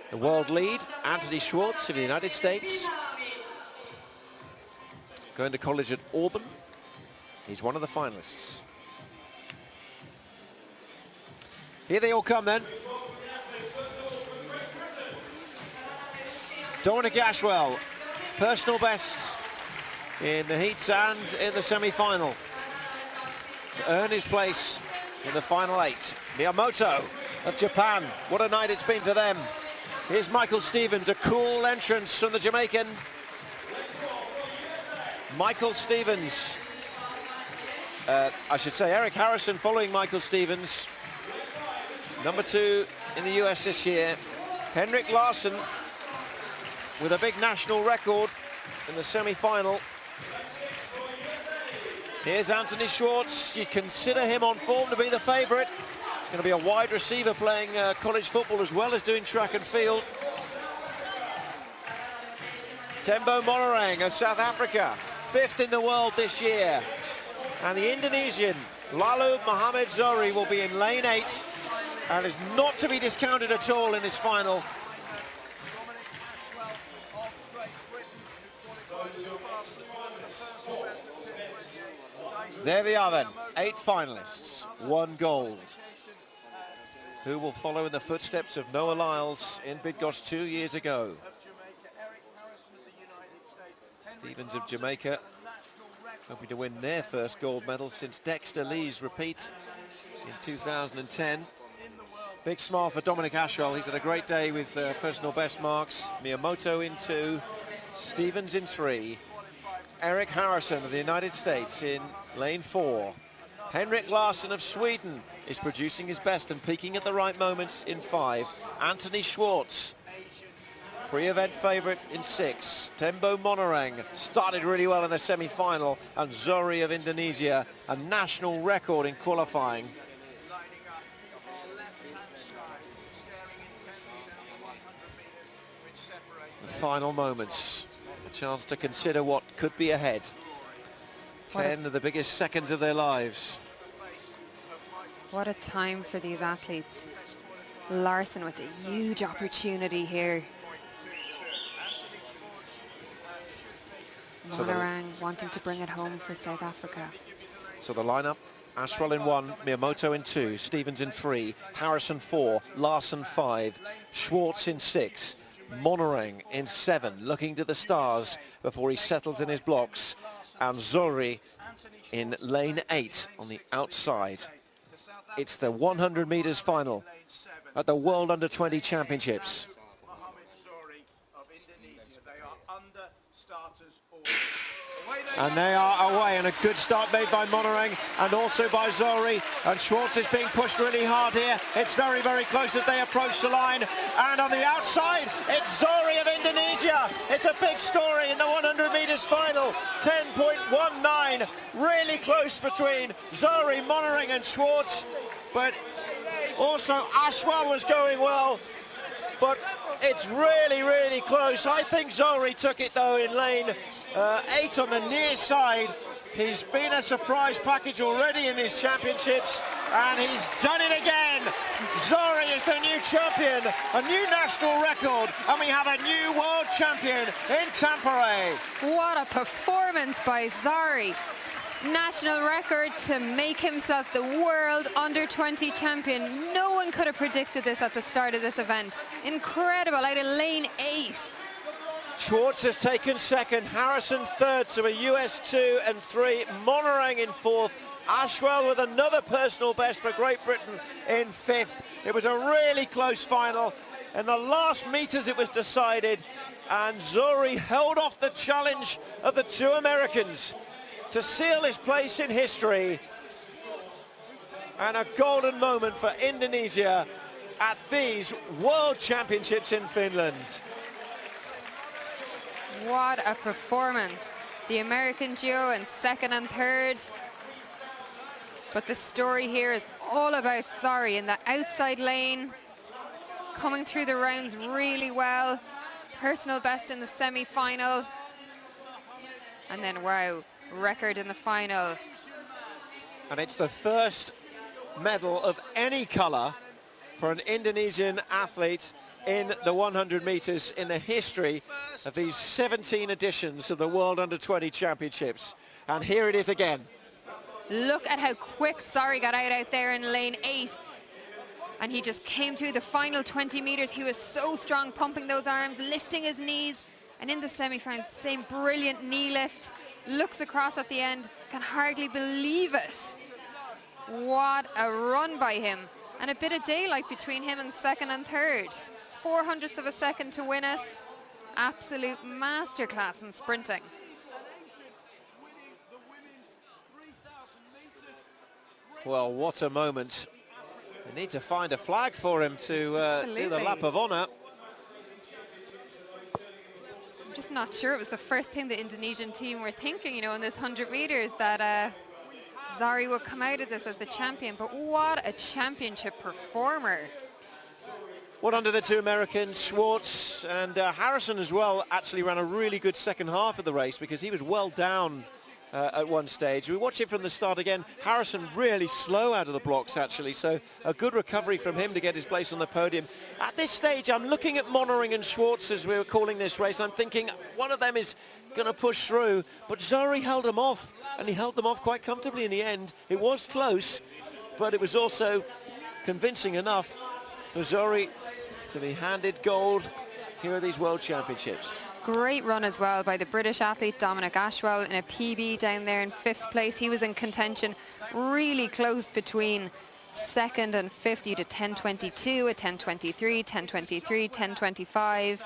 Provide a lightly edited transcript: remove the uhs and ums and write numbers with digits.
The world lead, Anthony Schwartz of the United States. Going to college at Auburn. He's one of the finalists. Here they all come then. Dominic Ashwell, personal bests in the heats and in the semi-final. To earn his place in the final 8. Miyamoto of Japan, what a night it's been for them. Here's Michael Stevens, a cool entrance from the Jamaican. Michael Stevens, I should say Eric Harrison following Michael Stevens. Number 2 in the US this year. Henrik Larsson with a big national record in the semi-final. Here's Anthony Schwartz. You consider him on form to be the favourite. He's going to be a wide receiver playing college football as well as doing track and field. Tembo Monorang of South Africa, 5th in the world this year. And the Indonesian, Lalu Muhammad Zohri, will be in lane 8 and is not to be discounted at all in this final. There they are then, 8 finalists, 1 gold. Who will follow in the footsteps of Noah Lyles in Bydgoszcz 2 years ago? Stevens of Jamaica, hoping to win their first gold medal since Dexter Lee's repeat in 2010. Big smile for Dominic Ashwell. He's had a great day with personal best marks. Miyamoto in 2, Stevens in 3. Eric Harrison of the United States in lane 4. Henrik Larsson of Sweden is producing his best and peaking at the right moments in 5. Anthony Schwartz, pre-event favourite in 6. Tembo Monorang started really well in the semi-final, and Zohri of Indonesia, a national record in qualifying. The final moments. Chance to consider what could be ahead. 10 of the biggest seconds of their lives. What a time for these athletes. Larsson with a huge opportunity here. Monorang wanting to bring it home for South Africa. So the lineup, Ashwell in 1, Miyamoto in 2, Stevens in 3, Harrison 4, Larsson 5, Schwartz in 6, Monorang in 7, looking to the stars before he settles in his blocks, and Zohri in lane 8 on the outside. It's the 100 meters final at the World Under-20 Championships. And they are away, and a good start made by Monorang and also by Zohri. And Schwartz is being pushed really hard here. It's very, very close as they approach the line. And on the outside, it's Zohri of Indonesia. It's a big story in the 100 meters final. 10.19, really close between Zohri, Monorang and Schwartz. But also Ashwell was going well. But it's really, really close. I think Zohri took it though in lane 8 on the near side. He's been a surprise package already in these championships, and he's done it again. Zohri is the new champion, a new national record, and we have a new world champion in Tampere. What a performance by Zohri. National record to make himself the world under-20 champion. No one could have predicted this at the start of this event. Incredible, out of lane 8. Schwartz has taken 2nd, Harrison 3rd, so a US 2 and 3, Monorang in 4th, Ashwell with another personal best for Great Britain in 5th. It was a really close final. In the last meters it was decided, and Zohri held off the challenge of the 2 Americans to seal his place in history, and a golden moment for Indonesia at these World Championships in Finland. What a performance. The American duo in 2nd and 3rd. But the story here is all about Zohri in the outside lane, coming through the rounds really well. Personal best in the semi-final. And then, wow, record in the final. And it's the first medal of any colour for an Indonesian athlete in the 100 meters in the history of these 17 editions of the World Under-20 Championships. And here it is again. Look at how quick Zohri got out there in lane 8. And he just came through the final 20 meters. He was so strong, pumping those arms, lifting his knees. And in the semi-final, same brilliant knee lift. Looks across at the end, can hardly believe it. What a run by him. And a bit of daylight between him and second and third. 0.04 of a second to win it. Absolute masterclass in sprinting. Well, what a moment. They need to find a flag for him to do the lap of honour. I'm just not sure it was the first thing the Indonesian team were thinking, you know, in this 100 meters, that Zohri would come out of this as the champion. But what a championship performer. One under the two Americans, Schwartz and Harrison as well, actually ran a really good second half of the race because he was well down at one stage. We watch it from the start again. Harrison really slow out of the blocks actually, so a good recovery from him to get his place on the podium. At this stage, I'm looking at Monering and Schwartz as we were calling this race. I'm thinking one of them is going to push through, but Zohri held them off, and he held them off quite comfortably in the end. It was close, but it was also convincing enough for Zohri to be handed gold here at these World Championships. Great run as well by the British athlete Dominic Ashwell in a PB down there in 5th place. He was in contention, really close between 2nd and 5th. You had a 10.22, a 10.23, 10.23, 10.25.